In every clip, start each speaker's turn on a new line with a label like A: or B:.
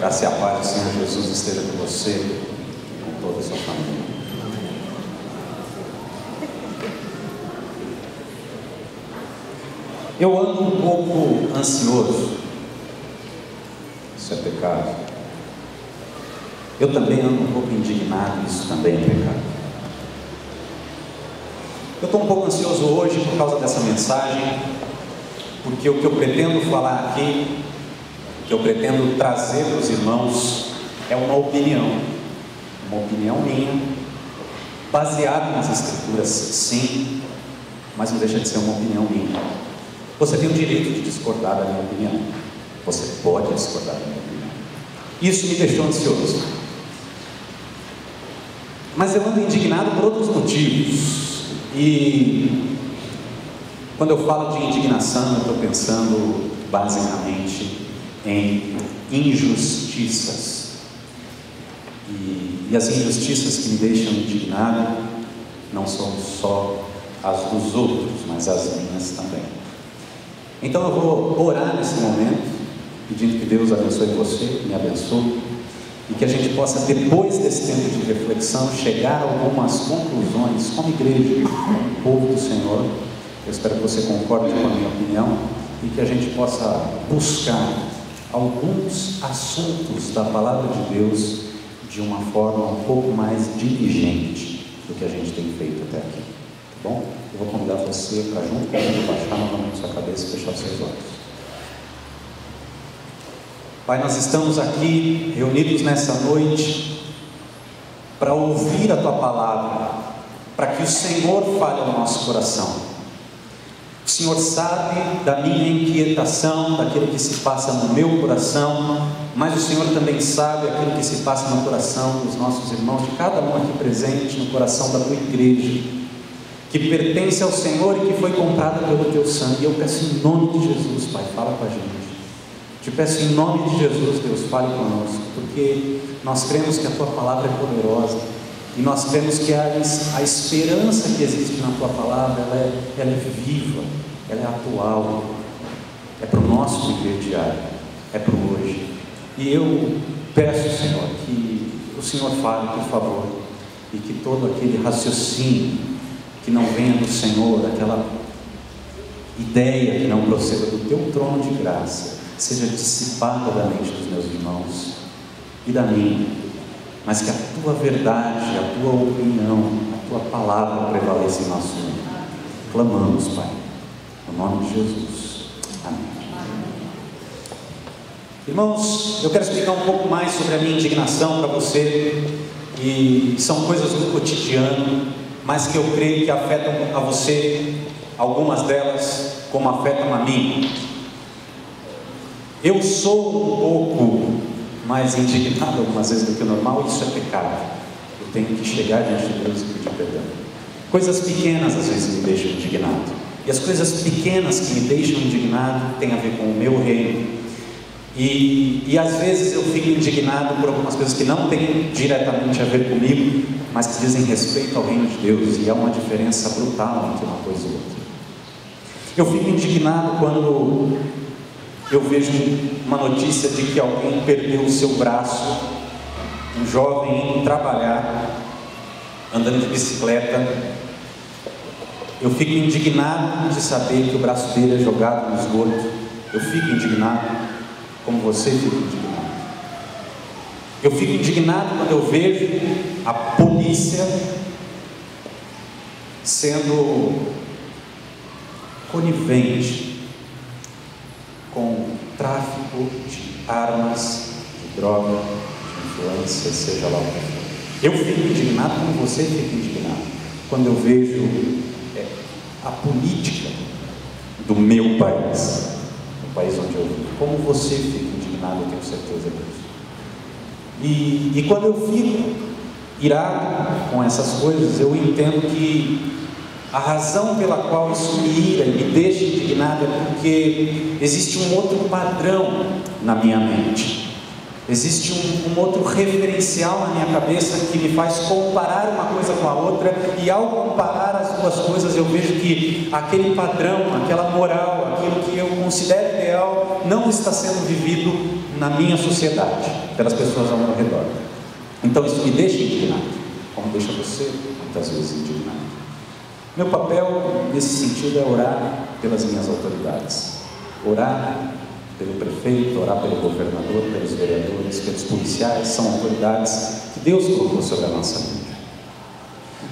A: graça e a paz do Senhor Jesus esteja com você e com toda a sua família. Eu ando um pouco ansioso. Isso é pecado. Eu também ando um pouco indignado. Isso também é pecado. Eu estou um pouco ansioso hoje por causa dessa mensagem, porque o que eu pretendo falar aqui, o que eu pretendo trazer para os irmãos, é uma opinião minha, baseada nas Escrituras, sim, mas não deixa de ser uma opinião minha. Você tem o direito de discordar da minha opinião, você pode discordar da minha opinião. Isso me deixou ansioso, mas eu ando indignado por outros motivos. E quando eu falo de indignação, eu estou pensando basicamente em injustiças. E as injustiças que me deixam indignado não são só as dos outros, mas as minhas também. Então eu vou orar nesse momento, pedindo que Deus abençoe você, me abençoe, e que a gente possa, depois desse tempo de reflexão, chegar a algumas conclusões como igreja, como povo do Senhor. Eu espero que você concorde com a minha opinião e que a gente possa buscar alguns assuntos da Palavra de Deus de uma forma um pouco mais diligente do que a gente tem feito até aqui, tá bom? Eu vou convidar você para, junto comigo, baixar novamente sua cabeça e fechar os seus olhos. Pai, nós estamos aqui reunidos nessa noite para ouvir a Tua Palavra, para que o Senhor fale ao nosso coração. O Senhor sabe da minha inquietação, daquilo que se passa no meu coração, mas o Senhor também sabe aquilo que se passa no coração dos nossos irmãos, de cada um aqui presente, no coração da Tua igreja, que pertence ao Senhor e que foi comprada pelo Teu sangue. E eu peço em nome de Jesus, Pai, fala com a gente. Te peço em nome de Jesus, Deus, fale conosco, porque nós cremos que a Tua Palavra é poderosa, e nós cremos que a esperança que existe na Tua Palavra, ela é viva, ela é atual, é para o nosso viver diário, é para o hoje. E eu peço, Senhor, que o Senhor fale, por favor, e que todo aquele raciocínio que não venha do Senhor, aquela ideia que não proceda do Teu trono de graça, seja dissipada da mente dos meus irmãos e da minha, mas que a Tua verdade, a Tua opinião, a Tua palavra prevaleça em nosso mundo. Clamamos, Pai, no nome de Jesus. Amém. Irmãos, eu quero explicar um pouco mais sobre a minha indignação para você, e são coisas do cotidiano, mas que eu creio que afetam a você, algumas delas, como afetam a mim. Eu sou um pouco mais indignado algumas vezes do que o normal, isso é pecado. Eu tenho que chegar diante de Deus e pedir perdão. Coisas pequenas às vezes me deixam indignado. E as coisas pequenas que me deixam indignado têm a ver com o meu reino. E às vezes eu fico indignado por algumas coisas que não têm diretamente a ver comigo, mas que dizem respeito ao reino de Deus. E há uma diferença brutal entre uma coisa e outra. Eu fico indignado quando eu vejo uma notícia de que alguém perdeu o seu braço, um jovem indo trabalhar, andando de bicicleta. Eu fico indignado de saber que o braço dele é jogado no esgoto. Eu fico indignado, como você fica indignado. Eu fico indignado quando eu vejo a polícia sendo conivente com tráfico de armas, de droga, de influência, seja lá o que for. Eu fico indignado como você fica indignado quando eu vejo a política do meu país, o país onde eu vivo. Como você fica indignado, eu tenho certeza disso. E quando eu fico irado com essas coisas, eu entendo que a razão pela qual isso me ira e me deixa indignado é porque existe um outro padrão na minha mente. Existe um outro referencial na minha cabeça que me faz comparar uma coisa com a outra, e ao comparar as duas coisas eu vejo que aquele padrão, aquela moral, aquilo que eu considero ideal não está sendo vivido na minha sociedade, pelas pessoas ao meu redor. Então isso me deixa indignado, como deixa você muitas vezes indignado. Meu papel nesse sentido é orar pelas minhas autoridades, orar pelo prefeito, orar pelo governador, pelos vereadores, pelos policiais, são autoridades que Deus colocou sobre a nossa vida.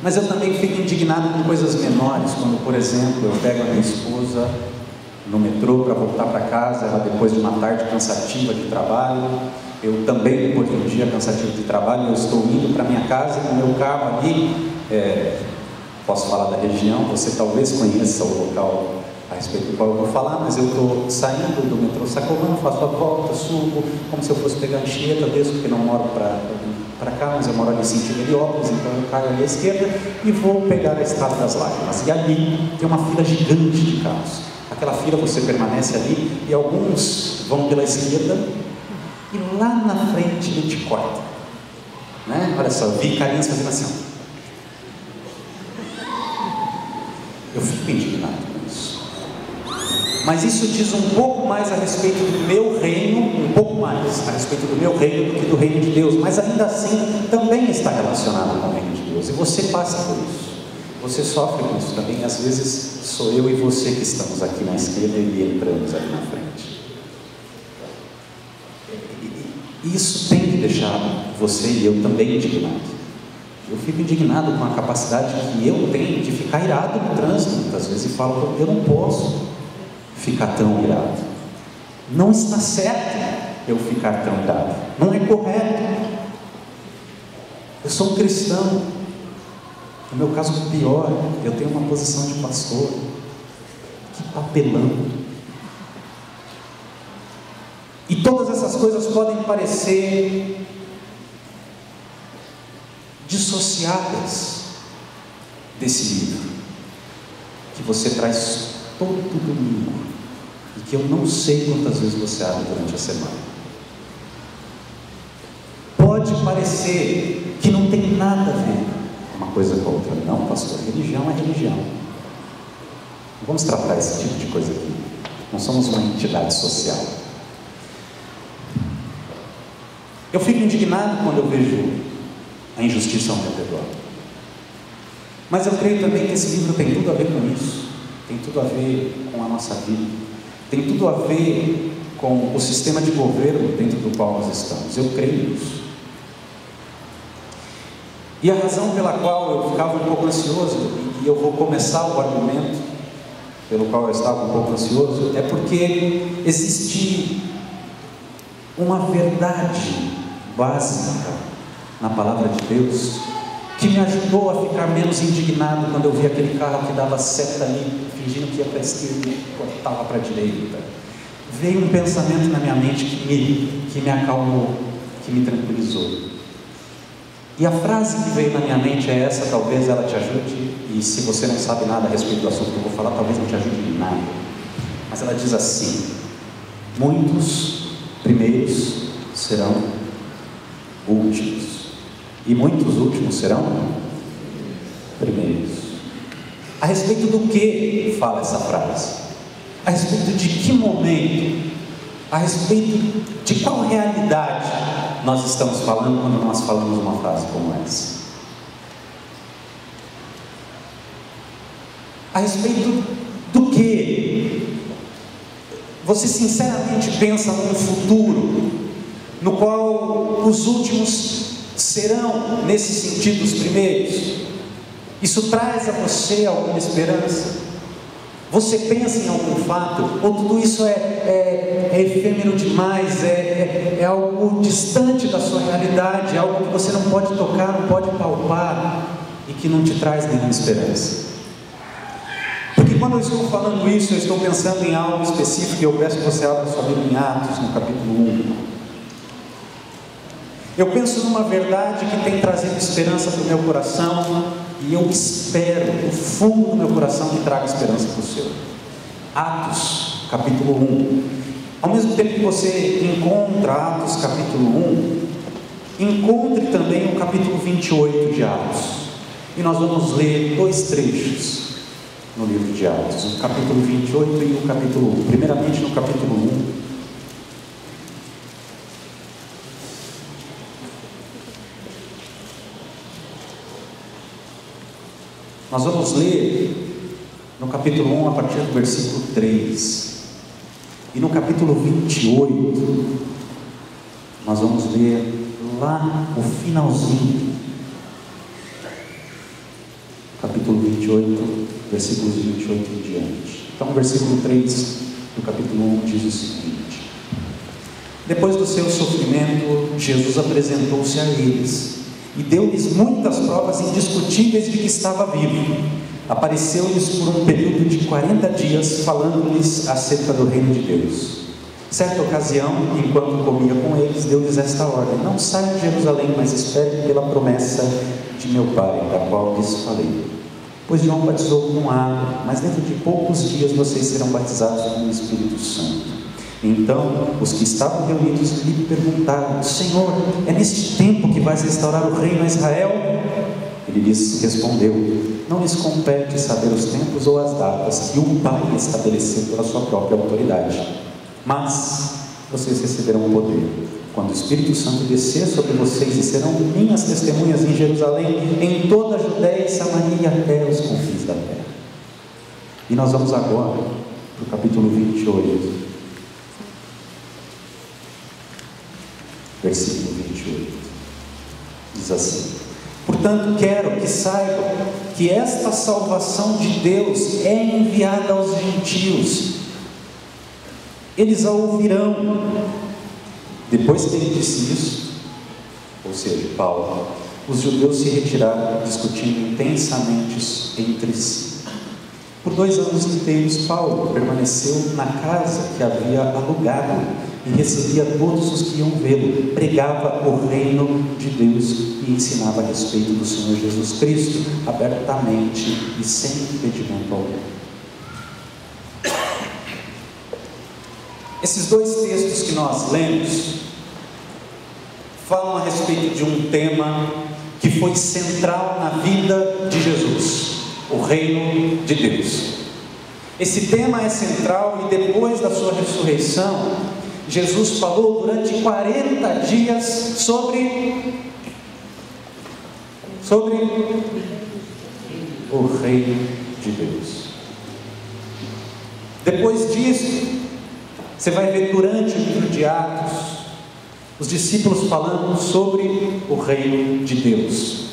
A: Mas eu também fico indignado com coisas menores, quando, por exemplo, eu pego a minha esposa no metrô para voltar para casa, ela depois de uma tarde cansativa de trabalho, eu também depois de um dia cansativo de trabalho, eu estou indo para minha casa com o meu carro ali, posso falar da região, você talvez conheça o local a respeito do qual eu vou falar, mas eu estou saindo do metrô Sacomã, faço a volta, subo, como se eu fosse pegar Anchieta, desde porque não moro para cá, mas eu moro ali em sentido Heliópolis, então eu caio ali à esquerda e vou pegar a Estrada das Lágrimas. E ali tem uma fila gigante de carros. Aquela fila você permanece ali e alguns vão pela esquerda e lá na frente ele te corta. Né? Olha só, eu vi carinhas fazendo assim. Eu fico indignado com isso. Mas isso diz um pouco mais a respeito do meu reino, um pouco mais a respeito do meu reino do que do reino de Deus, mas ainda assim também está relacionado com o reino de Deus, e você passa por isso, você sofre com isso também. Às vezes sou eu e você que estamos aqui na esquerda e entramos ali na frente. Isso tem que deixar você e eu também indignado. Eu fico indignado com a capacidade que eu tenho de ficar irado no trânsito muitas vezes e falo, eu não posso ficar tão irado. Não está certo eu ficar tão irado. Não é correto. Eu sou um cristão. No meu caso, pior, eu tenho uma posição de pastor. Que papelão. E todas essas coisas podem parecer dissociadas desse livro que você traz todo domingo e que eu não sei quantas vezes você abre durante a semana. Pode parecer que não tem nada a ver uma coisa com a outra. Não, pastor, religião é religião. Não vamos tratar esse tipo de coisa aqui. Não somos uma entidade social. Eu fico indignado quando eu vejo a injustiça ao meu redor. Mas eu creio também que esse livro tem tudo a ver com isso. Tem tudo a ver com a nossa vida. Tem tudo a ver com o sistema de governo dentro do qual nós estamos. Eu creio nisso. E a razão pela qual eu ficava um pouco ansioso, e eu vou começar o argumento pelo qual eu estava um pouco ansioso, é porque existe uma verdade básica na palavra de Deus que me ajudou a ficar menos indignado quando eu vi aquele carro que dava seta ali, fingindo que ia para a esquerda e cortava para a direita. Veio um pensamento na minha mente que me acalmou, que me tranquilizou. E a frase que veio na minha mente é essa, talvez ela te ajude, e se você não sabe nada a respeito do assunto que eu vou falar, talvez não te ajude em nada. Mas ela diz assim: muitos primeiros serão últimos, e muitos últimos serão primeiros. A respeito do que fala essa frase? A respeito de que momento? A respeito de qual realidade nós estamos falando quando nós falamos uma frase como essa? A respeito do que? Você sinceramente pensa num futuro no qual os últimos serão, nesse sentido, os primeiros? Isso traz a você alguma esperança? Você pensa em algum fato? Ou tudo isso é efêmero demais, é algo distante da sua realidade, é algo que você não pode tocar, não pode palpar e que não te traz nenhuma esperança? Porque quando eu estou falando isso, eu estou pensando em algo específico, e eu peço que você abra sua Bíblia em Atos, no capítulo 1. Eu penso numa verdade que tem trazido esperança para o meu coração, e eu espero do fundo do meu coração que traga esperança para o seu. Atos, capítulo 1. Ao mesmo tempo que você encontra Atos, capítulo 1, encontre também o capítulo 28 de Atos. E nós vamos ler dois trechos no livro de Atos, o capítulo 28 e o capítulo 1. Primeiramente no capítulo 1, Nós vamos ler no capítulo 1, a partir do versículo 3. E no capítulo 28, nós vamos ler lá o finalzinho. Capítulo 28, versículos 28 em diante. Então, o versículo 3 do capítulo 1 diz o seguinte: Depois do seu sofrimento, Jesus apresentou-se a eles e deu-lhes muitas provas indiscutíveis de que estava vivo. Apareceu-lhes por um período de 40 dias, falando-lhes acerca do reino de Deus. Certa ocasião, enquanto comia com eles, deu-lhes esta ordem: Não saiam de Jerusalém, mas esperem pela promessa de meu Pai, da qual lhes falei. Pois João batizou com água, mas dentro de poucos dias vocês serão batizados com o Espírito Santo. Então, os que estavam reunidos lhe perguntaram: Senhor, é neste tempo que vais restaurar o reino a Israel? Ele lhes respondeu: Não lhes compete saber os tempos ou as datas que o Pai estabeleceu pela sua própria autoridade. Mas vocês receberão poder quando o Espírito Santo descer sobre vocês, e serão minhas testemunhas em Jerusalém, em toda a Judéia e Samaria e até os confins da terra. E nós vamos agora para o capítulo 28, versículo 28. Diz assim: Portanto, quero que saibam que esta salvação de Deus é enviada aos gentios. Eles a ouvirão. Depois que ele disse isso, ou seja, Paulo, os judeus se retiraram, discutindo intensamente entre si. Por 2 anos inteiros, Paulo permaneceu na casa que havia alugado e recebia todos os que iam vê-lo, pregava o reino de Deus e ensinava a respeito do Senhor Jesus Cristo, abertamente e sem impedimento algum. Esses 2 textos que nós lemos falam a respeito de um tema que foi central na vida de Jesus: o reino de Deus. Esse tema é central e depois da sua ressurreição, Jesus falou durante 40 dias sobre o reino de Deus. Depois disso, você vai ver durante o livro de Atos os discípulos falando sobre o reino de Deus.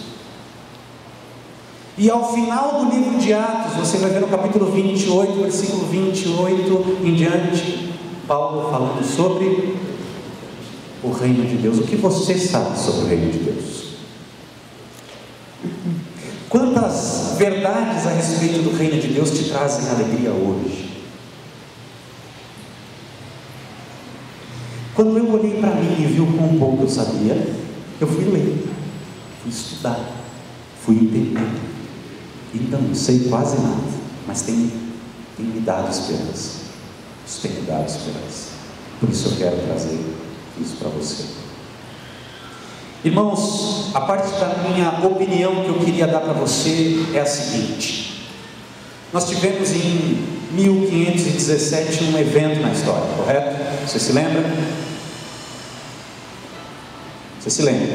A: E ao final do livro de Atos, você vai ver no capítulo 28, versículo 28 em diante, Paulo falando sobre o reino de Deus. O que você sabe sobre o reino de Deus? Quantas verdades a respeito do reino de Deus te trazem alegria hoje? Quando eu olhei para mim e vi o quão pouco eu sabia, eu fui ler, fui estudar, fui entender. Então, não sei quase nada, mas tem me dado esperança. Isso tem me dado esperança. Por isso eu quero trazer isso para você. Irmãos, a parte da minha opinião que eu queria dar para você é a seguinte: nós tivemos em 1517 um evento na história, correto? Você se lembra? Você se lembra?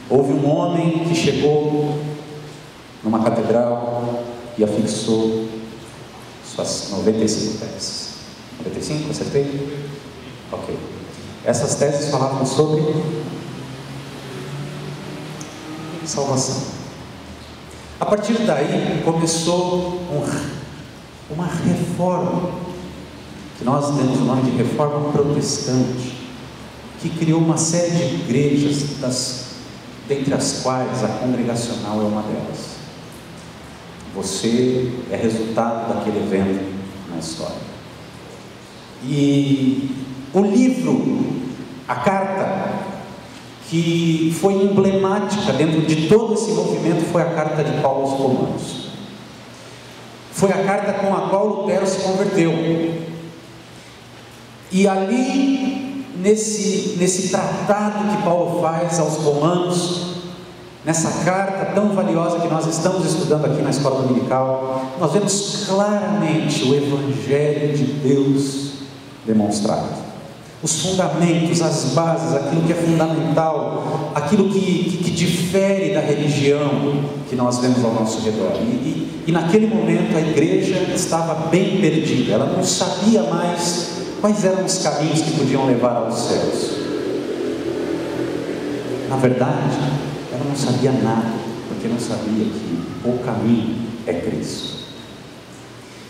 A: Houve um homem que chegou numa catedral e afixou suas 95 teses. 95, acertei? Ok. Essas teses falavam sobre salvação. A partir daí começou uma reforma, que nós demos o nome de Reforma Protestante, que criou uma série de igrejas, dentre as quais a Congregacional é uma delas. Você é resultado daquele evento na história. E o livro, a carta que foi emblemática dentro de todo esse movimento foi a carta de Paulo aos Romanos. Foi a carta com a qual Lutero se converteu. E ali, nesse tratado que Paulo faz aos Romanos, nessa carta tão valiosa que nós estamos estudando aqui na escola dominical, nós vemos claramente o Evangelho de Deus demonstrado. os fundamentos, as bases, aquilo que é fundamental, aquilo que difere da religião que nós vemos ao nosso redor. E naquele momento a igreja estava bem perdida, ela não sabia mais quais eram os caminhos que podiam levar aos céus. Na verdade, ela não sabia nada, porque não sabia que o caminho é Cristo.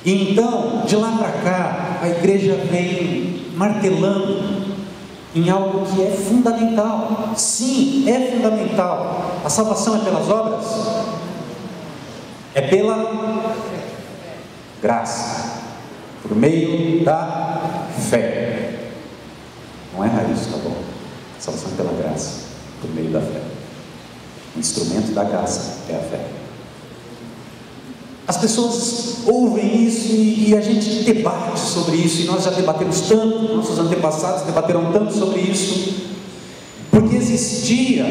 A: E então, de lá para cá, a igreja vem martelando em algo que é fundamental. Sim, é fundamental. A salvação é pelas obras? É pela graça, por meio da fé. Não é isso, tá bom? A salvação é pela graça, por meio da fé. O instrumento da graça é a fé. As pessoas ouvem isso e a gente debate sobre isso, e nós já debatemos tanto, nossos antepassados debateram tanto sobre isso, porque existia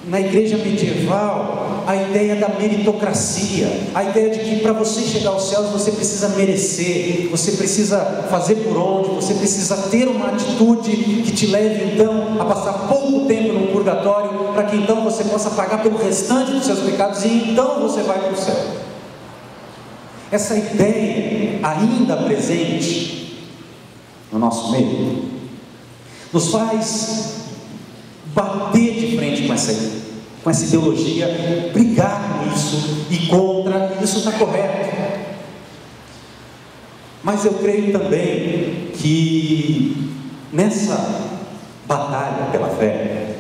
A: na igreja medieval a ideia da meritocracia, a ideia de que para você chegar aos céus você precisa merecer, você precisa fazer por onde, você precisa ter uma atitude que te leve então a passar pouco tempo no purgatório, para que então você possa pagar pelo restante dos seus pecados e então você vai para o céu. Essa ideia ainda presente no nosso meio nos faz bater de frente com essa ideologia, brigar com isso e contra, isso está correto. Mas eu creio também que nessa batalha pela fé,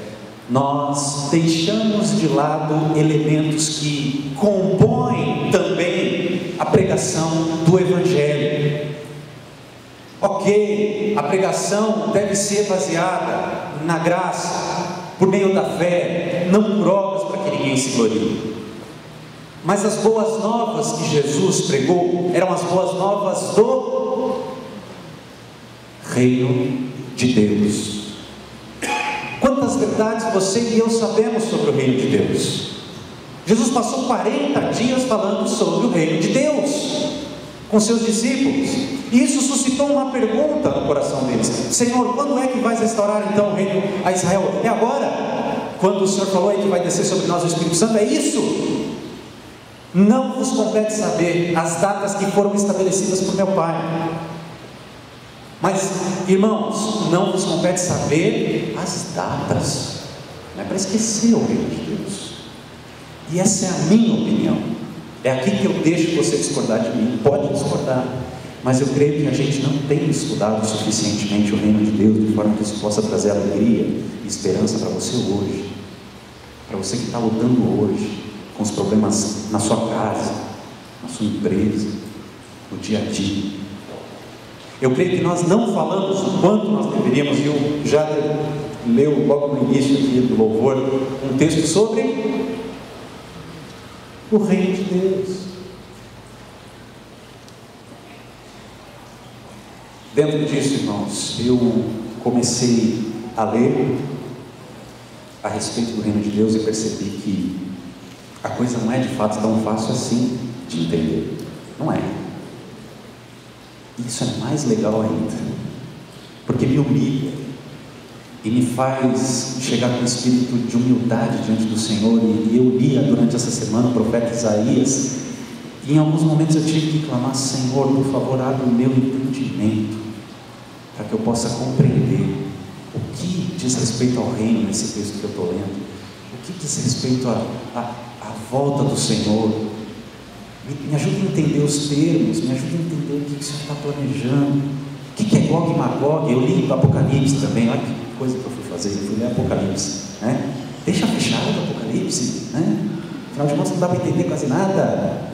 A: nós deixamos de lado elementos que compõem também a pregação do Evangelho. Ok, a pregação deve ser baseada na graça, por meio da fé, não por obras para que ninguém se glorie. Mas as boas novas que Jesus pregou eram as boas novas do reino de Deus. Quantas verdades você e eu sabemos sobre o reino de Deus? Jesus passou 40 dias falando sobre o reino de Deus com seus discípulos, e isso suscitou uma pergunta no coração deles: Senhor, quando é que vais restaurar então o reino a Israel? É agora? Quando o Senhor falou aí que vai descer sobre nós o Espírito Santo, é isso? Não vos compete saber as datas que foram estabelecidas por meu Pai. Mas, irmãos, não vos compete saber as datas, não é para esquecer o reino de Deus. E essa é a minha opinião. É aqui que eu deixo você discordar de mim. Pode discordar, mas eu creio que a gente não tem estudado suficientemente o reino de Deus, de forma que isso possa trazer alegria e esperança para você hoje, para você que está lutando hoje com os problemas na sua casa, na sua empresa, no dia a dia. Eu creio que nós não falamos o quanto nós deveríamos, e eu já leu logo no início aqui do louvor um texto sobre o reino de Deus. Dentro disso, irmãos, eu comecei a ler a respeito do reino de Deus e percebi que a coisa não é de fato tão fácil assim de entender. Não é. Isso é mais legal ainda, porque me humilha e me faz chegar com um espírito de humildade diante do Senhor. E eu lia durante essa semana o profeta Isaías, e em alguns momentos eu tive que clamar: Senhor, por favor, abre o meu entendimento, para que eu possa compreender o que diz respeito ao reino nesse texto que eu estou lendo, o que diz respeito à volta do Senhor. Me ajuda a entender os termos, me ajuda a entender o que o Senhor está planejando, o que é Gog e Magog. Eu li o Apocalipse também, olha que coisa que eu fui fazer, eu fui ler Apocalipse, né? Deixa fechado o Apocalipse, né? Afinal de contas não dá para entender quase nada.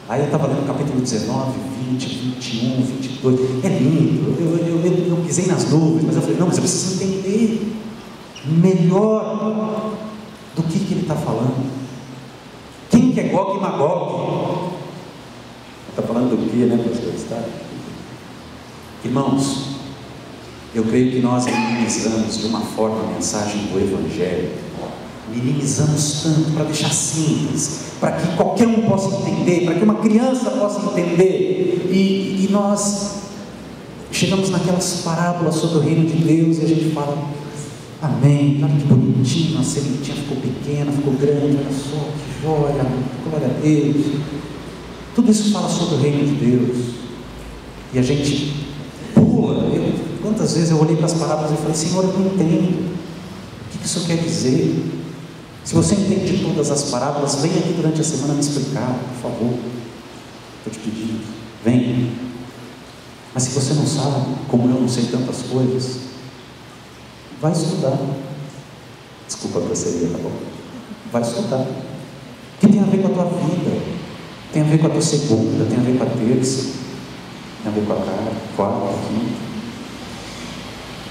A: Aí eu estava lendo o capítulo 19, 20, 21, 22, é lindo, eu pisei nas nuvens, mas eu falei: não, mas eu preciso entender melhor do que ele está falando. Quem que é Gog e Magog? Está falando do que, né, pastor? Irmãos, eu creio que nós minimizamos de uma forma a mensagem do Evangelho, minimizamos tanto para deixar simples, para que qualquer um possa entender, para que uma criança possa entender, e nós Chegamos naquelas parábolas sobre o reino de Deus e a gente fala: amém, olha que bonitinho, a sementinha ficou pequena, ficou grande, olha só, que joia, glória a Deus. Tudo isso fala sobre o reino de Deus. E a gente pula. Quantas vezes eu olhei para as parábolas e falei: Senhor, eu não entendo. O que isso quer dizer? Se você entende todas as parábolas, venha aqui durante a semana me explicar, por favor. Estou te pedindo, venha. Mas se você não sabe, como eu não sei tantas coisas, vai estudar. Desculpa a grosseria, tá bom? Vai estudar. O que tem a ver com a tua vida? Tem a ver com a tua segunda, tem a ver com a terça, tem a ver com a quarta, quinta.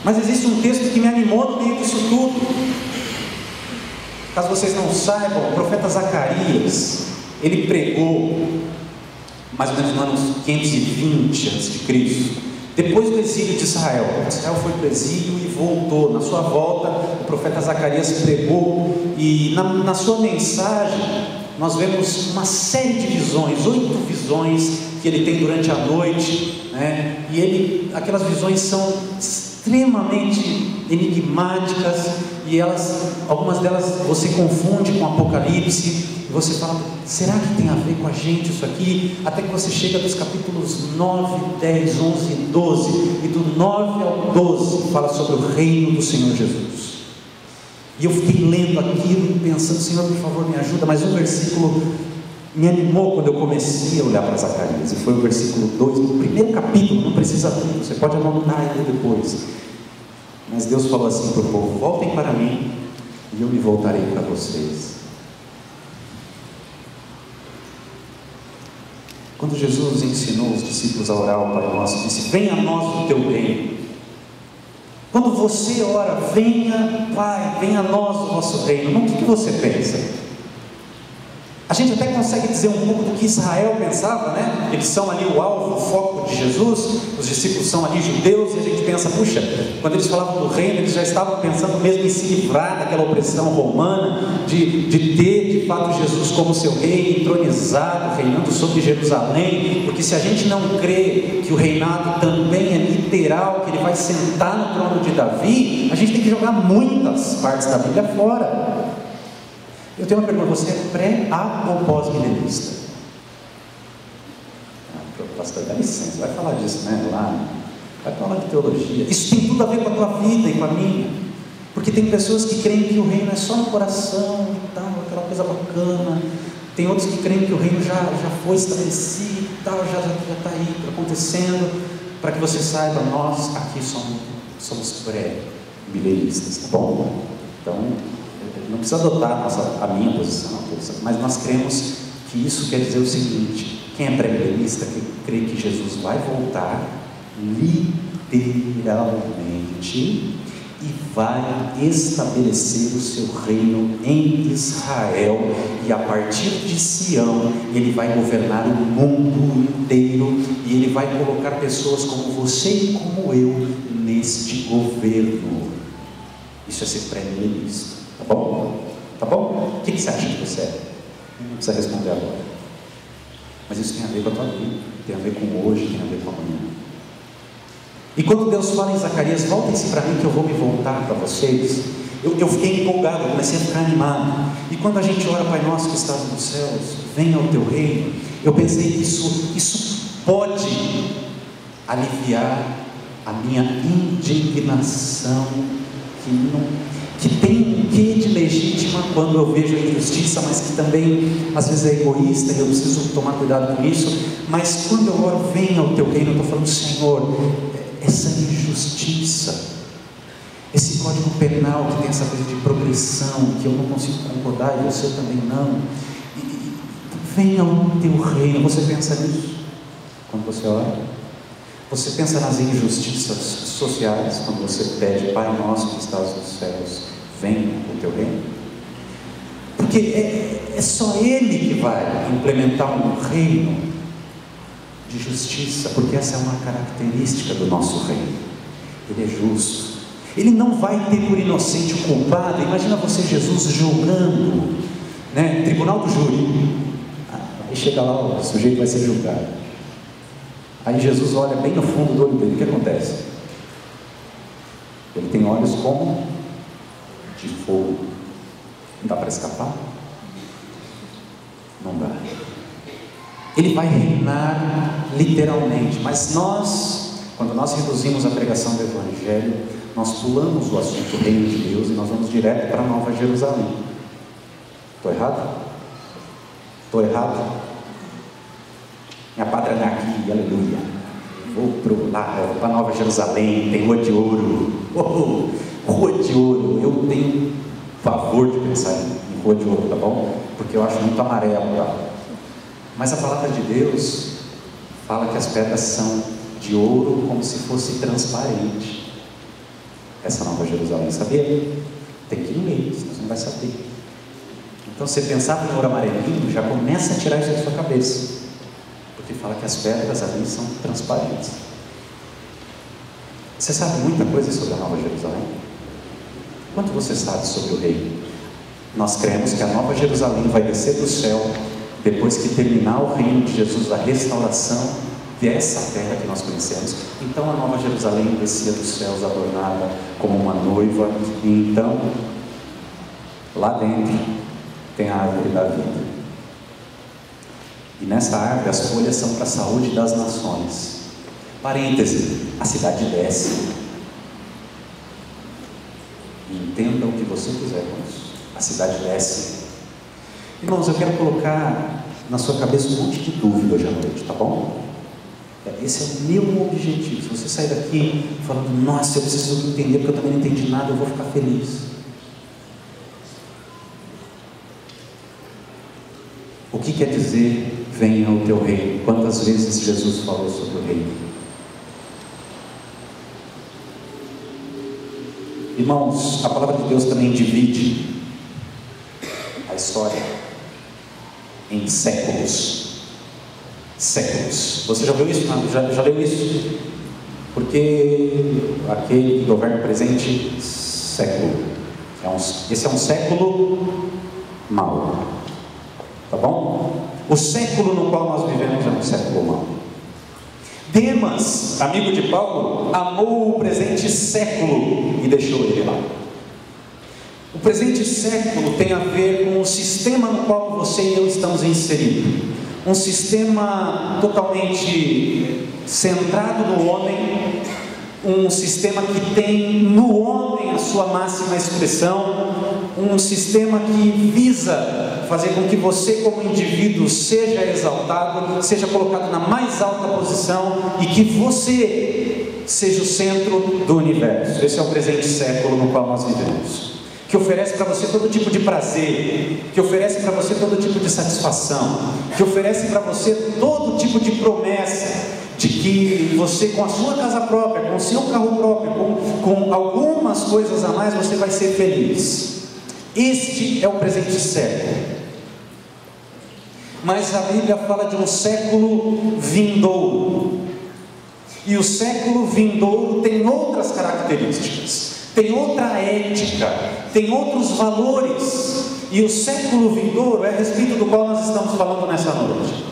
A: Mas existe um texto que me animou no meio disso tudo. Caso vocês não saibam, o profeta Zacarias, ele pregou mais ou menos no ano 520 a.C., depois do exílio de Israel. Israel foi para o exílio e voltou. Na sua volta, o profeta Zacarias pregou, e na sua mensagem nós vemos uma série de visões, 8 visões que ele tem durante a noite, né? E aquelas visões são extremamente enigmáticas, e algumas delas você confunde com Apocalipse, e você fala: será que tem a ver com a gente isso aqui? Até que você chega dos capítulos 9, 10, 11 e 12, e do 9 ao 12 fala sobre o reino do Senhor Jesus. E eu fiquei lendo aquilo e pensando: Senhor, por favor, me ajuda. Mas um versículo me animou quando eu comecei a olhar para Zacarias, e foi o versículo 2 do primeiro capítulo. Não precisa ler, você pode anotar ele depois. Mas Deus falou assim para o povo: voltem para mim e eu me voltarei para vocês. Quando Jesus ensinou os discípulos a orar ao Pai Nosso, disse: venha a nós o teu reino. Quando você ora: venha, Pai, venha a nós o vosso reino, o que você pensa? A gente até consegue dizer um pouco do que Israel pensava, né? Eles são ali o alvo, o foco de Jesus, os discípulos são ali judeus, e a gente pensa: puxa, quando eles falavam do reino, eles já estavam pensando mesmo em se livrar daquela opressão romana, de ter de fato Jesus como seu rei, entronizado, reinando sobre Jerusalém. Porque se a gente não crê que o reinado também é literal, que ele vai sentar no trono de Davi, a gente tem que jogar muitas partes da Bíblia fora. Eu tenho uma pergunta: você é pré, a ou pós-milenista? Pastor, dá licença, vai falar disso, né? Lá, vai falar de teologia. Isso tem tudo a ver com a tua vida e com a minha. Porque tem pessoas que creem que o reino é só no coração e tal, aquela coisa bacana. Tem outros que creem que o reino já foi estabelecido e tal, já está aí acontecendo. Para que você saiba, nós aqui somos pré-milenistas, tá bom? Então, não precisa adotar a minha posição, mas nós cremos que isso quer dizer o seguinte: quem é pré-milenista crê que Jesus vai voltar literalmente e vai estabelecer o seu reino em Israel, e a partir de Sião ele vai governar o mundo inteiro, e ele vai colocar pessoas como você e como eu neste governo. Isso é ser pré-milenista. Tá bom? Tá bom? O que você acha que você é? Não precisa responder agora. Mas isso tem a ver com a tua vida, tem a ver com hoje, tem a ver com amanhã. E quando Deus fala em Zacarias: voltem-se para mim que eu vou me voltar para vocês, eu fiquei empolgado, eu comecei a ficar animado. E quando a gente ora: Pai nosso que estás nos céus, venha o teu reino, eu pensei que isso pode aliviar a minha indignação, que tem um quê de legítima quando eu vejo a injustiça, mas que também às vezes é egoísta, e eu preciso tomar cuidado com isso. Mas quando eu oro: venha o teu reino, eu estou falando: Senhor, essa injustiça, esse código penal que tem essa coisa de progressão, que eu não consigo concordar e você também não, venha o teu reino. Você pensa nisso quando você ora? Você pensa nas injustiças sociais quando você pede: Pai nosso que estás nos céus, venha o teu reino? Porque é só Ele que vai implementar um reino de justiça, porque essa é uma característica do nosso reino. Ele é justo, Ele não vai ter por inocente o culpado. Imagina você, Jesus, julgando, né? Tribunal do júri, aí chega lá, o sujeito vai ser julgado. Aí Jesus olha bem no fundo do olho dele, o que acontece? Ele tem olhos como de fogo. Não dá para escapar? Não dá. Ele vai reinar literalmente, mas quando nós reduzimos a pregação do Evangelho, nós pulamos o assunto reino de Deus e nós vamos direto para a Nova Jerusalém. Estou errado? Estou errado? Minha pátria é aqui, aleluia. Vou para a Nova Jerusalém, tem rua de ouro. Rua de ouro. Eu tenho favor de pensar em rua de ouro, tá bom? Porque eu acho muito amarelo lá. Mas a palavra de Deus fala que as pedras são de ouro como se fosse transparente. Essa Nova Jerusalém, sabia? Tem que ir no meio, senão você não vai saber. Então, você pensava em ouro amarelinho, já começa a tirar isso da sua cabeça, porque fala que as pedras ali são transparentes. Você sabe muita coisa sobre a Nova Jerusalém? Quanto você sabe sobre o reino? Nós cremos que a Nova Jerusalém vai descer do céu depois que terminar o reino de Jesus, a restauração dessa terra que nós conhecemos. Então a Nova Jerusalém descia dos céus adornada como uma noiva, e então lá dentro tem a árvore da vida. E nessa árvore as folhas são para a saúde das nações. Parêntese, a cidade desce. E entenda o que você quiser com isso. A cidade desce. Irmãos, eu quero colocar na sua cabeça um monte de dúvida hoje à noite, tá bom? Esse é o meu objetivo. Se você sair daqui falando, nossa, eu preciso entender porque eu também não entendi nada, eu vou ficar feliz. O que quer dizer, venha o teu reino? Quantas vezes Jesus falou sobre o reino? Irmãos, a palavra de Deus também divide a história em séculos. Séculos. Você já viu isso? Já leu isso? Porque aquele que governa o presente século. Esse é um século mau. Tá bom? O século no qual nós vivemos é um século mau. Demas, amigo de Paulo, amou o presente século e deixou ele lá. O presente século tem a ver com o sistema no qual você e eu estamos inseridos. Um sistema totalmente centrado no homem, um sistema que tem no homem a sua máxima expressão, um sistema que visa fazer com que você como indivíduo seja exaltado, seja colocado na mais alta posição e que você seja o centro do universo. Esse é o presente século no qual nós vivemos, que oferece para você todo tipo de prazer, que oferece para você todo tipo de satisfação, que oferece para você todo tipo de promessa, de que você com a sua casa própria, com o seu carro próprio, com algumas coisas a mais, você vai ser feliz. Este é o presente século. Mas a Bíblia fala de um século vindouro, e o século vindouro tem outras características, tem outra ética, tem outros valores, e o século vindouro é a respeito do qual nós estamos falando nessa noite.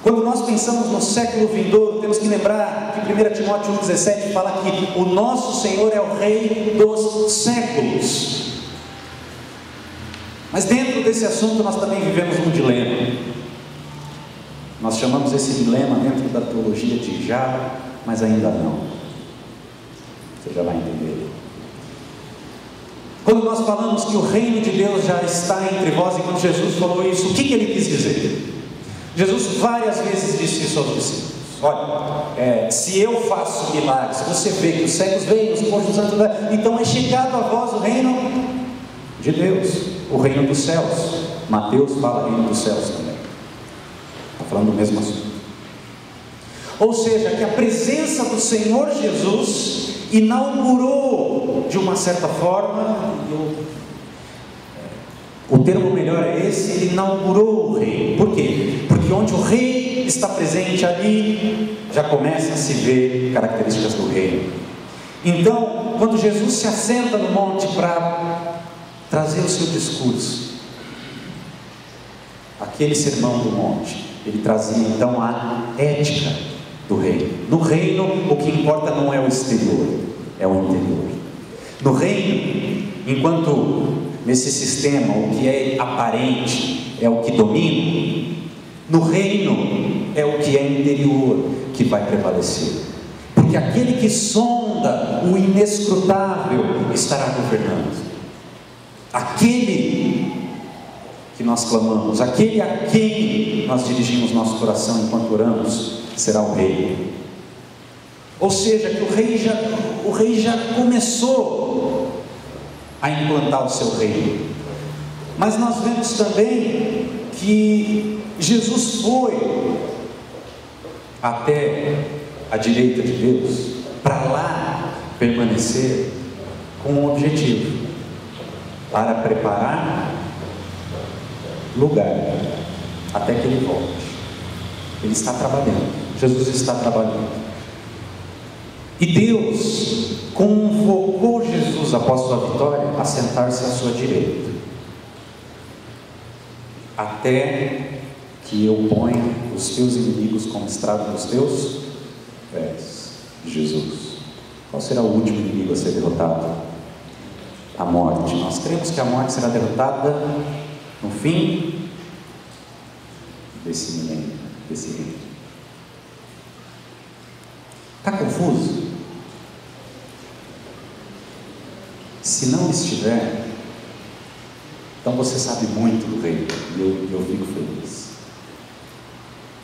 A: Quando nós pensamos no século vindouro, temos que lembrar que 1 Timóteo 1,17 fala que o nosso Senhor é o Rei dos séculos. Mas dentro desse assunto nós também vivemos um dilema. Nós chamamos esse dilema dentro da teologia de já, mas ainda não. Você já vai entender. Quando nós falamos que o reino de Deus já está entre vós, e quando Jesus falou isso, o que ele quis dizer? Jesus várias vezes disse isso aos discípulos. Olha, se eu faço milagres, você vê que os cegos veem, os coxos andam, então é chegado a vós o reino de Deus, o reino dos céus. Mateus fala reino dos céus também. Está falando do mesmo assunto. Ou seja, que a presença do Senhor Jesus inaugurou, de uma certa forma, o termo melhor é esse, ele inaugurou o reino. Por quê? Porque onde o rei está presente, ali já começa a se ver características do reino. Então, quando Jesus se assenta no monte para trazer o seu discurso, aquele sermão do monte, ele trazia então a ética do reino. No reino, o que importa não é o exterior, é o interior. No reino, enquanto nesse sistema o que é aparente é o que domina, no reino é o que é interior que vai prevalecer. Porque aquele que sonda o inescrutável estará governando. Aquele que nós clamamos, aquele a quem nós dirigimos nosso coração enquanto oramos, será o rei. Ou seja, que o rei já começou a implantar o seu reino. Mas nós vemos também que Jesus foi até a direita de Deus, para lá permanecer com um objetivo, para preparar lugar até que Ele volte. Ele está trabalhando, Jesus está trabalhando. E Deus convocou Jesus, após sua vitória, a sentar-se à sua direita, até que eu ponha os teus inimigos como estrado dos teus pés. Jesus, qual será o último inimigo a ser derrotado? A morte. Nós cremos que a morte será derrotada no fim desse milênio, desse reino. Está confuso? Se não estiver, então você sabe muito do reino, e eu fico feliz.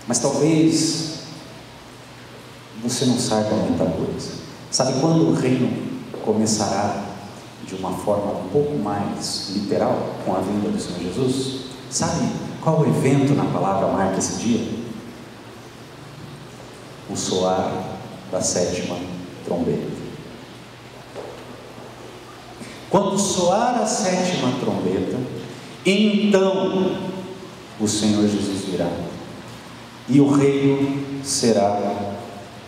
A: Mas talvez você não saiba muita coisa. Sabe quando o reino começará de uma forma um pouco mais literal, com a vinda do Senhor Jesus? Sabe qual evento na palavra marca esse dia? O soar da 7ª trombeta. Quando soar a 7ª trombeta, então o Senhor Jesus virá, e o reino será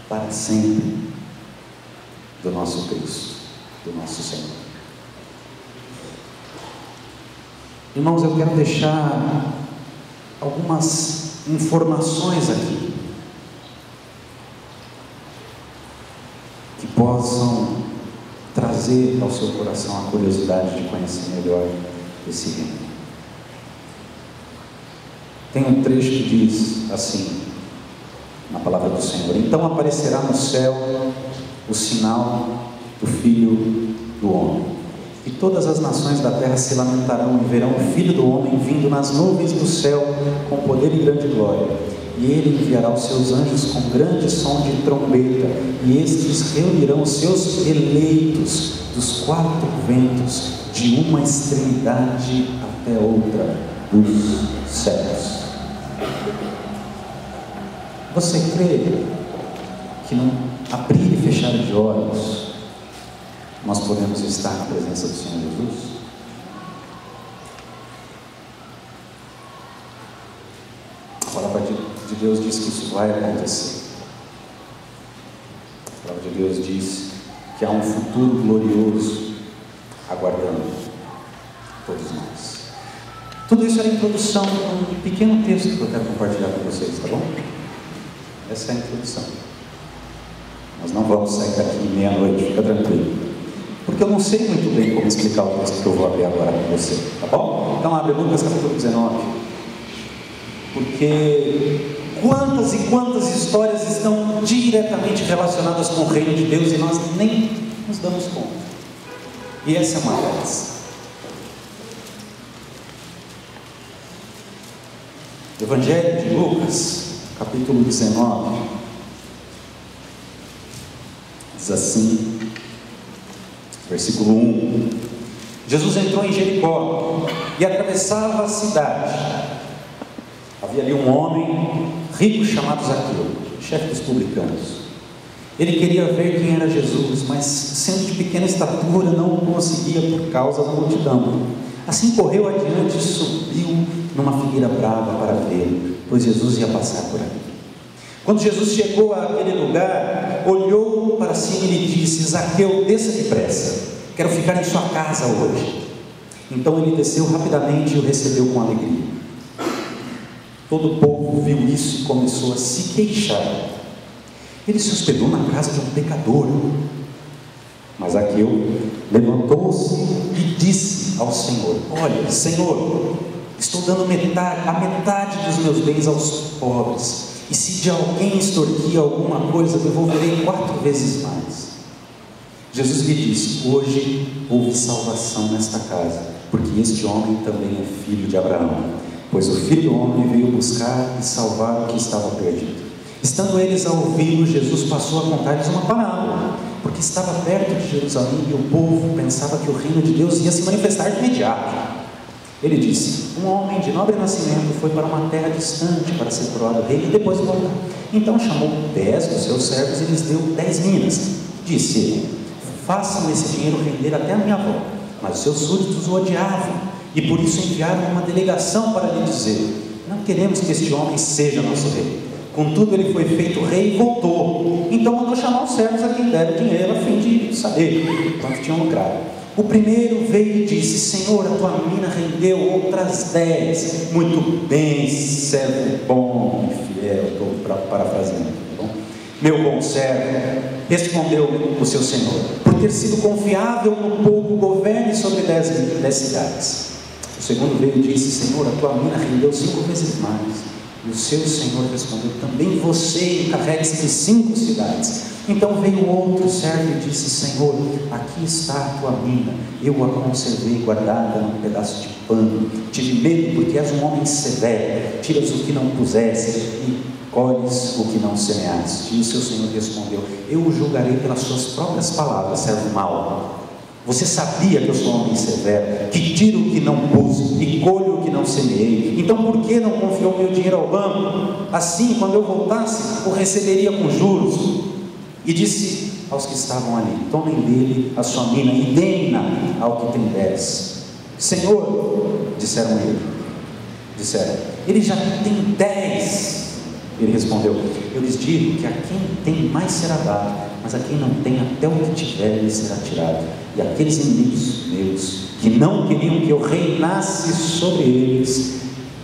A: para sempre do nosso Cristo, do nosso Senhor. Irmãos, eu quero deixar algumas informações aqui que possam trazer ao seu coração a curiosidade de conhecer melhor esse reino. Tem um trecho que diz assim, na palavra do Senhor: então aparecerá no céu o sinal do Filho do Homem, e todas as nações da terra se lamentarão e verão o Filho do Homem vindo nas nuvens do céu com poder e grande glória. E Ele enviará os seus anjos com grande som de trombeta, e estes reunirão os seus eleitos dos 4 ventos, de uma extremidade até outra dos céus. Você crê que num abrir e fechar de olhos nós podemos estar na presença do Senhor Jesus? A palavra de Deus diz que isso vai acontecer. A palavra de Deus diz que há um futuro glorioso aguardando todos nós. Tudo isso é a introdução de um pequeno texto que eu quero compartilhar com vocês, tá bom? Essa é a introdução. Nós não vamos sair daqui meia-noite, fica tranquilo, porque eu não sei muito bem como explicar o texto que eu vou abrir agora com você, tá bom? Então abre Lucas capítulo 19, porque quantas e quantas histórias estão diretamente relacionadas com o reino de Deus e nós nem nos damos conta, e essa é uma delas. Evangelho de Lucas capítulo 19 diz assim, versículo 1: Jesus entrou em Jericó e atravessava a cidade. Havia ali um homem rico chamado Zaqueu, chefe dos publicanos. Ele queria ver quem era Jesus, mas sendo de pequena estatura não o conseguia por causa da multidão. Assim correu adiante e subiu numa figueira brava para vê-lo, pois Jesus ia passar por ali. Quando Jesus chegou àquele lugar, olhou para cima e lhe disse: Zaqueu, desça depressa, quero ficar em sua casa hoje. Então ele desceu rapidamente e o recebeu com alegria. Todo o povo viu isso e começou a se queixar. Ele se hospedou na casa de um pecador. Mas Zaqueu levantou-se e disse ao Senhor: olha, Senhor, estou dando a metade dos meus bens aos pobres, e se de alguém extorquir alguma coisa, devolverei 4 vezes mais. Jesus lhe disse: hoje houve salvação nesta casa, porque este homem também é filho de Abraão, pois o Filho do Homem veio buscar e salvar o que estava perdido. Estando eles a ouvi-lo, Jesus passou a contar-lhes uma parábola, porque estava perto de Jerusalém e o povo pensava que o reino de Deus ia se manifestar de imediato. Ele disse: um homem de nobre nascimento foi para uma terra distante para ser coroado rei e depois voltar. Então chamou 10 dos seus servos e lhes deu 10 minas. Disse ele: façam esse dinheiro render até a minha volta. Mas os seus súditos o odiavam e por isso enviaram uma delegação para lhe dizer: não queremos que este homem seja nosso rei. Contudo, ele foi feito rei e voltou. Então mandou chamar os servos a quem deram dinheiro, a fim de saber quanto tinham lucrado. O primeiro veio e disse: Senhor, a tua mina rendeu outras 10. Muito bem, servo bom e fiel. Estou parafraseando, tá bom? Meu bom servo, respondeu o seu senhor, por ter sido confiável no pouco, governe sobre 10 cidades. O segundo veio e disse: Senhor, a tua mina rendeu 5 vezes mais. E o seu senhor respondeu: também você encarregue-se de 5 cidades. Então veio outro servo e disse: Senhor, aqui está a tua mina, eu a conservei guardada num pedaço de pano. Tive medo porque és um homem severo, tiras o que não puseste e colhes o que não semeaste. E o seu senhor respondeu: eu o julgarei pelas suas próprias palavras, servo mau. Você sabia que eu sou um homem severo, que tiro o que não pus e colho o que não semeei. Então por que não confiou meu dinheiro ao banco? Assim, quando eu voltasse, o receberia com juros. E disse aos que estavam ali: tomem dele a sua mina e deem-na ao que tem 10. Senhor, disseram ele já tem 10. Ele respondeu: eu lhes digo que a quem tem mais será dado, mas a quem não tem, até o que tiver lhe será tirado. E aqueles inimigos meus, que não queriam que eu reinasse sobre eles,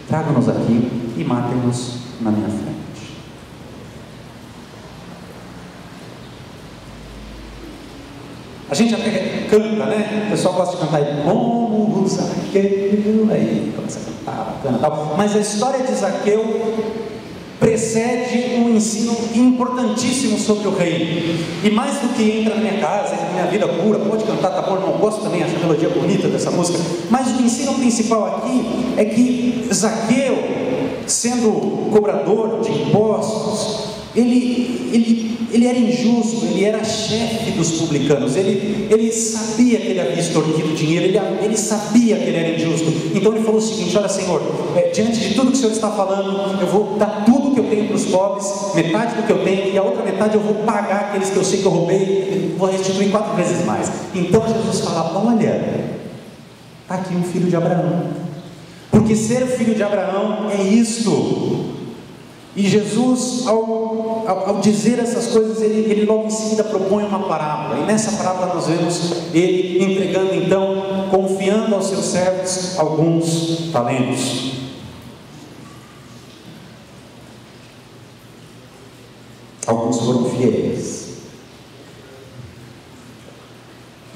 A: tragam-nos aqui e matem-nos na minha frente. A gente até canta, né? O pessoal gosta de cantar aí, como Zaqueu, aí começa a cantar, bacana, tal. Mas a história de Zaqueu precede um ensino importantíssimo sobre o reino. E mais do que entra na minha casa, entra na minha vida pura, pode cantar, tá bom, não gosto também, acho a melodia bonita dessa música, mas o ensino principal aqui é que Zaqueu, sendo cobrador de impostos, ele era injusto, ele era chefe dos publicanos, ele sabia que ele havia extorquido dinheiro, ele sabia que ele era injusto. Então ele falou o seguinte: olha, Senhor, diante de tudo que o Senhor está falando, eu vou dar tudo que eu tenho para os pobres, metade do que eu tenho, e a outra metade eu vou pagar aqueles que eu sei que eu roubei, vou restituir 4 vezes mais. Então Jesus fala: olha, está aqui um filho de Abraão, porque ser filho de Abraão é isto. E Jesus, ao dizer essas coisas, ele logo em seguida propõe uma parábola. E nessa parábola nós vemos ele entregando, então, confiando aos seus servos alguns talentos. Alguns foram fiéis.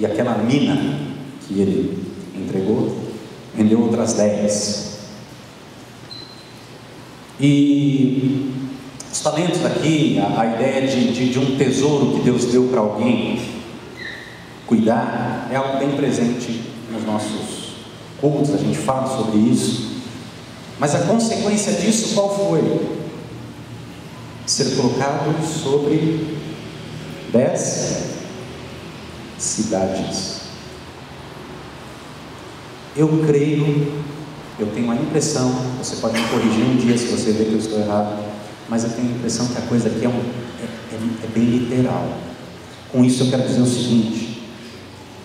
A: E aquela mina que ele entregou, rendeu outras 10. E os talentos aqui, a ideia de um tesouro que Deus deu para alguém cuidar, é algo bem presente nos nossos cultos, a gente fala sobre isso. Mas a consequência disso qual foi? Ser colocado sobre 10 cidades. Eu creio, eu tenho a impressão, você pode me corrigir um dia se você vê que eu estou errado, mas eu tenho a impressão que a coisa aqui é bem literal. Com isso eu quero dizer o seguinte: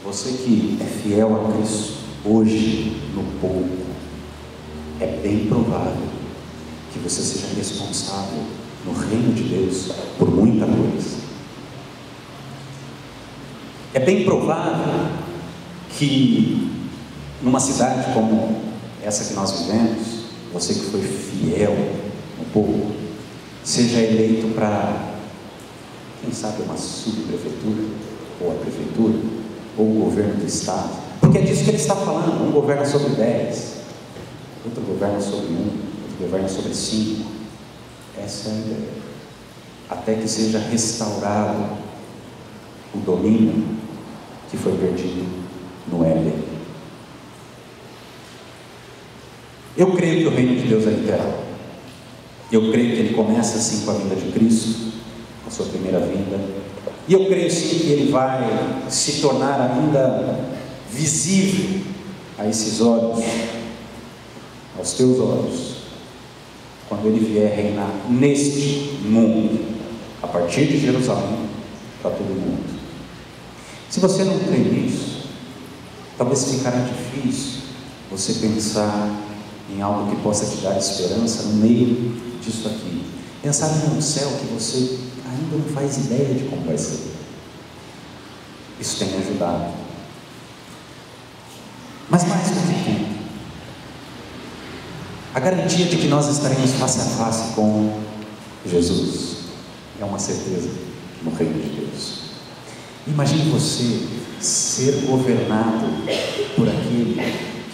A: você que é fiel a Cristo hoje no pouco, é bem provável que você seja responsável no reino de Deus por muita coisa. É bem provável que numa cidade como essa que nós vivemos, você que foi fiel no pouco, seja eleito para quem sabe uma subprefeitura, ou a prefeitura, ou o governo do estado, porque é disso que ele está falando. Um governa sobre 10, outro governa sobre 1, outro governa sobre 5. Essa é a ideia, até que seja restaurado o domínio que foi perdido no Éden. Eu creio que o reino de Deus é literal. Eu creio que ele começa assim com a vinda de Cristo, a sua primeira vinda, e eu creio sim que ele vai se tornar ainda visível a esses olhos, aos teus olhos, quando ele vier reinar neste mundo, a partir de Jerusalém, para todo mundo. Se você não crê nisso, talvez ficará difícil você pensar em algo que possa te dar esperança no meio disso aqui. Pensar em um céu que você ainda não faz ideia de como vai ser. Isso tem me ajudado. Mas mais do que tudo, a garantia de que nós estaremos face a face com Jesus é uma certeza no reino de Deus. Imagine você ser governado por aquele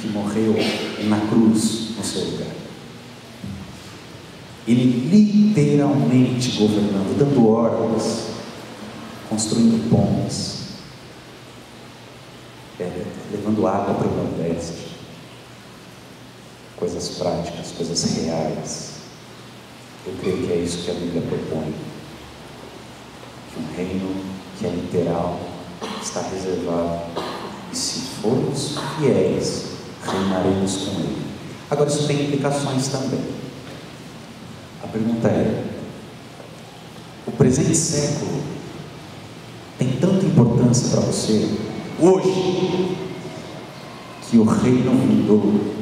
A: que morreu na cruz no seu lugar. Ele literalmente governando, dando ordens, construindo pontes, levando água para o Nordeste, coisas práticas, coisas reais. Eu creio que é isso que a Bíblia propõe, que um reino que é literal está reservado, e se formos fiéis, reinaremos com ele. Agora isso tem implicações também. A pergunta é: o presente século tem tanta importância para você hoje, que o reino vindouro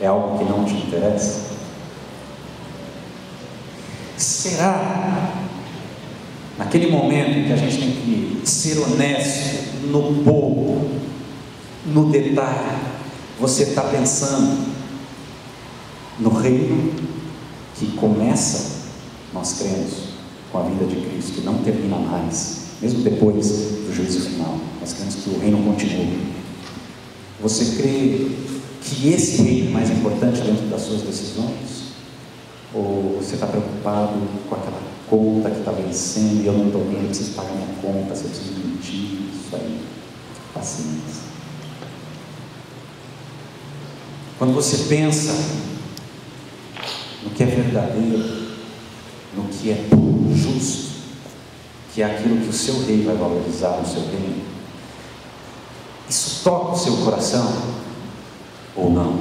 A: é algo que não te interessa? Será, naquele momento em que a gente tem que ser honesto no pouco, no detalhe, você está pensando no reino que começa, nós cremos, com a vinda de Cristo, que não termina mais, mesmo depois do juízo final? Nós cremos que o reino continua. Você crê que esse reino é mais importante dentro das suas decisões? Ou você está preocupado com aquela conta que está vencendo e eu não estou vendo, eu preciso pagar minha conta, se eu preciso mentir? Isso aí, paciência. Quando você pensa no que é verdadeiro, no que é puro, justo, que é aquilo que o seu rei vai valorizar no seu reino, isso toca o seu coração ou não?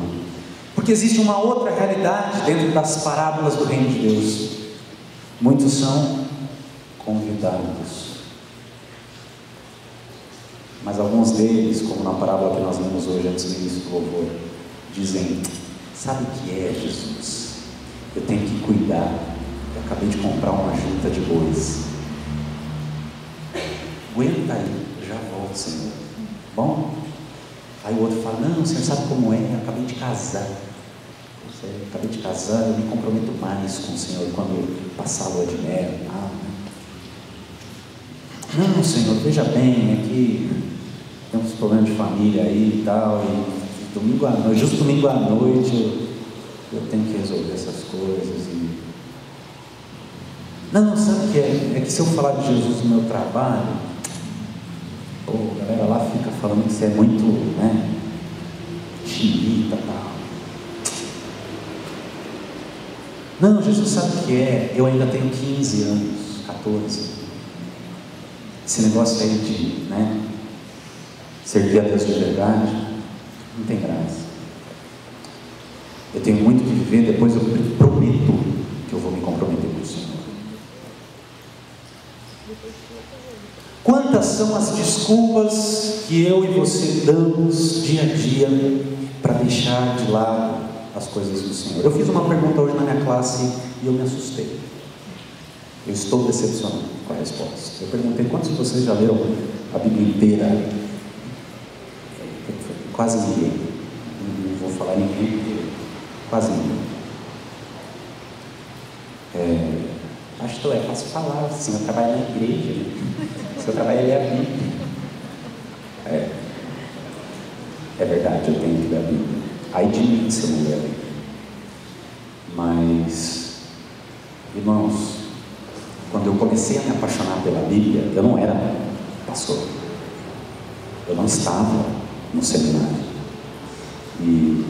A: Porque existe uma outra realidade dentro das parábolas do reino de Deus. Muitos são convidados, mas alguns deles, como na parábola que nós lemos hoje antes do início do louvor, dizem: sabe o que é, Jesus? Eu tenho que cuidar, eu acabei de comprar uma junta de bois. Aguenta aí, eu já volto, Senhor. Bom? Aí o outro fala: não, o Senhor sabe como é, eu acabei de casar. Eu acabei de casar, eu me comprometo mais com o Senhor quando passar a lua de mel. Não, Senhor, veja bem, é que temos problemas de família aí e tal, e domingo à noite, justo domingo à noite eu tenho que resolver essas coisas. Não, sabe o que é? É que se eu falar de Jesus no meu trabalho, a galera lá fica falando que você é muito, chilita e tal. Não, Jesus sabe o que é? Eu ainda tenho 15 anos, 14. Esse negócio aí de, servir a Deus de verdade, não tem graça. Eu tenho muito que viver, depois eu prometo que eu vou me comprometer com o Senhor. Quantas são as desculpas que eu e você damos dia a dia para deixar de lado as coisas do Senhor? Eu fiz uma pergunta hoje na minha classe e eu me assustei. Eu estou decepcionado com a resposta. Eu perguntei: quantos de vocês já leram a Bíblia inteira? Quase ninguém. Não vou falar ninguém, quase ninguém. Acho pastor, é fácil falar, o senhor trabalha na igreja, né? O senhor trabalha ali a Bíblia. É verdade, eu tenho que ler a Bíblia. Aí de mim se eu não ler a Bíblia. Mas, irmãos, quando eu comecei a me apaixonar pela Bíblia, eu não era pastor. Eu não estava no seminário. E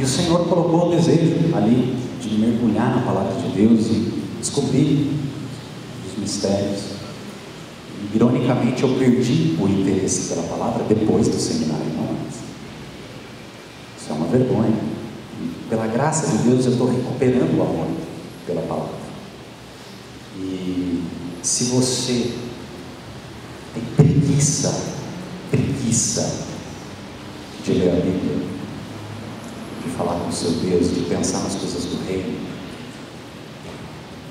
A: o Senhor colocou o desejo ali de mergulhar na palavra de Deus e descobrir os mistérios. E, ironicamente, eu perdi o interesse pela palavra depois do seminário, não antes. Isso é uma vergonha. E, pela graça de Deus, eu estou recuperando o amor pela palavra. E se você tem preguiça de ler a Bíblia, de falar com o seu Deus, de pensar nas coisas do reino,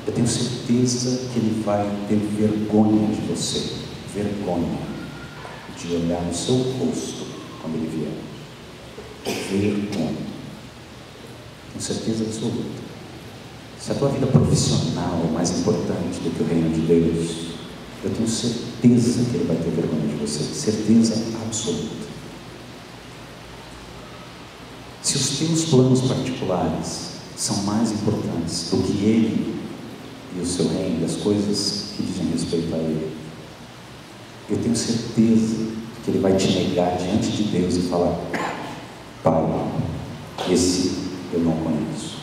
A: eu tenho certeza que Ele vai ter vergonha de você, vergonha de olhar no seu rosto quando Ele vier, vergonha, tenho certeza absoluta. Se a tua vida profissional é mais importante do que o reino de Deus, eu tenho certeza que Ele vai ter vergonha de você, certeza absoluta. Se os teus planos particulares são mais importantes do que Ele e o seu reino, as coisas que dizem respeito a Ele, eu tenho certeza que Ele vai te negar diante de Deus e falar: Pai, esse eu não conheço.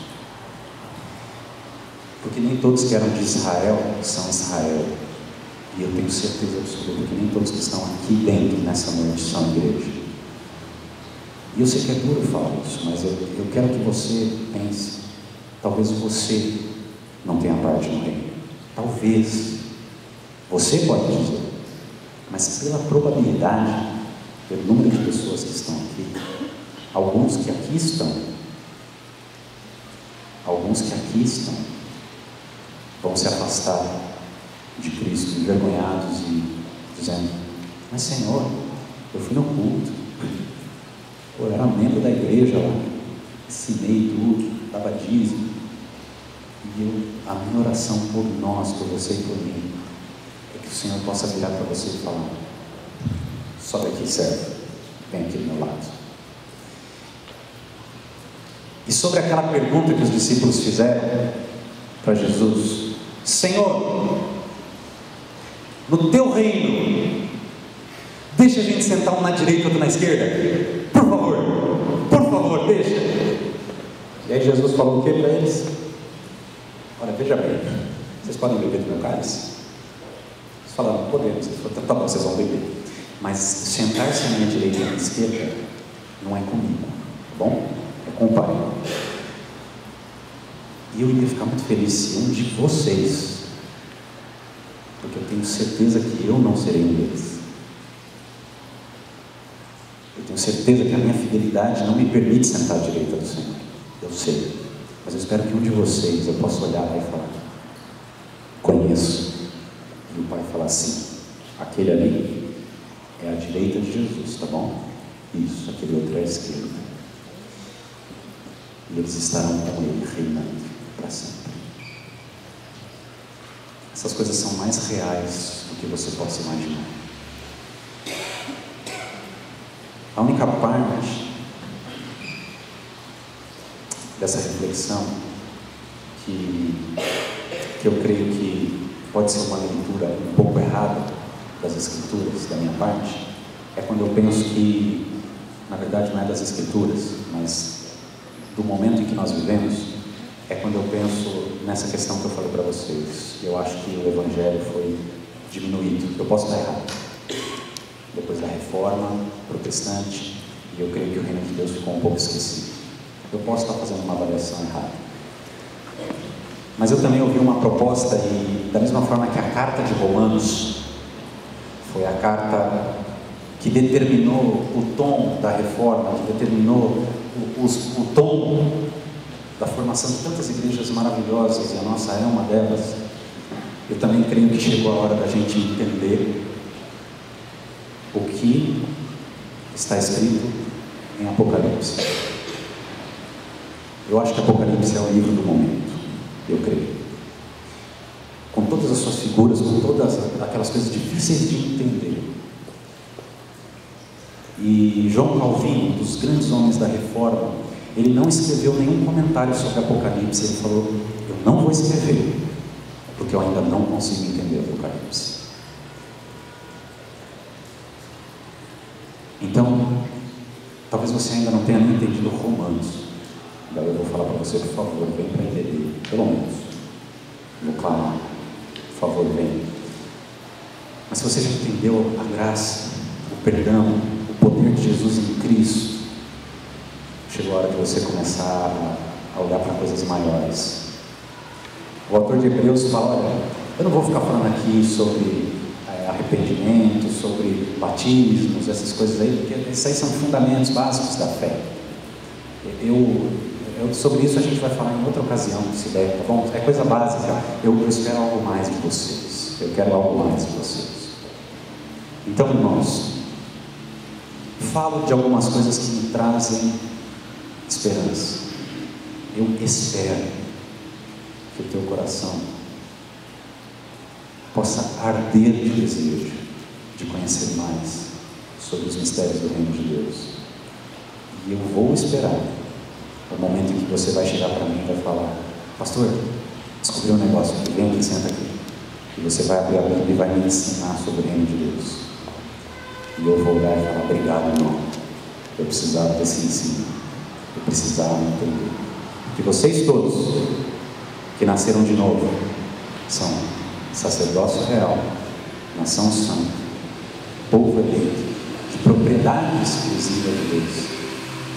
A: Porque nem todos que eram de Israel são Israel. E eu tenho certeza absoluta que nem todos que estão aqui dentro nessa noite são igreja. E eu sei que é duro falar isso, mas eu quero que você pense: talvez você não tenha parte no reino. Talvez. Você pode dizer. Mas pela probabilidade, pelo número de pessoas que estão aqui, alguns que aqui estão, vão se afastar de Cristo, envergonhados e dizendo: mas Senhor, eu fui no culto, eu era membro da igreja lá, ensinei tudo, dava dízimo, e a minha oração por nós, por você e por mim, é que o Senhor possa virar para você e falar: sobe aqui, servo, vem aqui do meu lado. E sobre aquela pergunta que os discípulos fizeram para Jesus: Senhor, no teu reino, deixa a gente sentar um na direita e outro na esquerda, por favor, deixa. E aí Jesus falou o que para eles? Olha, veja bem, vocês podem beber do meu cálice? Eles falaram: podemos. Ele falou: tá bom, vocês vão beber, mas sentar-se à minha direita e à minha esquerda não é comigo, tá bom? É com o Pai. E eu iria ficar muito feliz se um de vocês, porque eu tenho certeza que eu não serei um deles. Eu tenho certeza que a minha fidelidade não me permite sentar à direita do Senhor. Eu sei. Mas eu espero que um de vocês eu possa olhar e falar: conheço. E o Pai falar assim: aquele ali é a direita de Jesus, tá bom? Isso, aquele outro é a esquerda. E eles estarão com Ele, reinando para sempre. Essas coisas são mais reais do que você possa imaginar. A única parte dessa reflexão que eu creio que pode ser uma leitura um pouco errada das Escrituras, da minha parte, é quando eu penso que, na verdade, não é das Escrituras, mas do momento em que nós vivemos, é quando eu penso nessa questão que eu falei para vocês. Eu acho que o Evangelho foi diminuído. Eu posso estar errado. Depois da Reforma Protestante, e eu creio que o reino de Deus ficou um pouco esquecido. Eu posso estar fazendo uma avaliação errada. Mas eu também ouvi uma proposta, e da mesma forma que a carta de Romanos foi a carta que determinou o tom da reforma, que determinou o tom da formação de tantas igrejas maravilhosas, e a nossa é uma delas. Eu também creio que chegou a hora da gente entender o que está escrito em Apocalipse. Eu acho que Apocalipse é o livro do momento. Eu creio. Com todas as suas figuras, com todas aquelas coisas difíceis de entender. E João Calvino, um dos grandes homens da Reforma, ele não escreveu nenhum comentário sobre Apocalipse. Ele falou: eu não vou escrever, porque eu ainda não consigo entender Apocalipse. Então, talvez você ainda não tenha nem entendido Romanos. Daí eu vou falar para você, por favor, vem para entender, pelo menos. Vou clamar, por favor, vem. Mas se você já entendeu a graça, o perdão, o poder de Jesus em Cristo, chegou a hora de você começar a olhar para coisas maiores. O autor de Hebreus fala: olha, eu não vou ficar falando aqui sobre arrependimento, sobre batismos, essas coisas aí, porque esses aí são fundamentos básicos da fé. Sobre isso a gente vai falar em outra ocasião, se der, tá bom? É coisa básica. Eu espero algo mais de vocês. Eu quero algo mais de vocês. Então, irmãos, falo de algumas coisas que me trazem esperança. Eu espero que o teu coração possa arder de desejo de conhecer mais sobre os mistérios do reino de Deus. E eu vou esperar o momento em que você vai chegar para mim e vai falar: pastor, descobri um negócio aqui, vem aqui, senta aqui. E você vai abrir a Bíblia e vai me ensinar sobre o reino de Deus. E eu vou olhar e falar: obrigado, irmão. Eu precisava desse ensino. Eu precisava entender. Que vocês todos que nasceram de novo são sacerdócio real, nação santa, povo eleito, de propriedade exclusiva de Deus,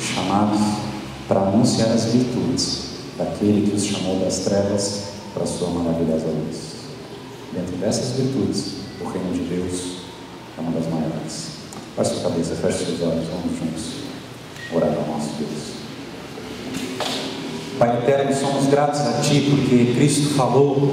A: chamados para anunciar as virtudes daquele que os chamou das trevas para a sua maravilhosa luz. Dentro dessas virtudes, o reino de Deus é uma das maiores. Baixe sua cabeça, feche seus olhos, vamos juntos orar ao nosso Deus. Pai eterno, somos gratos a Ti porque Cristo falou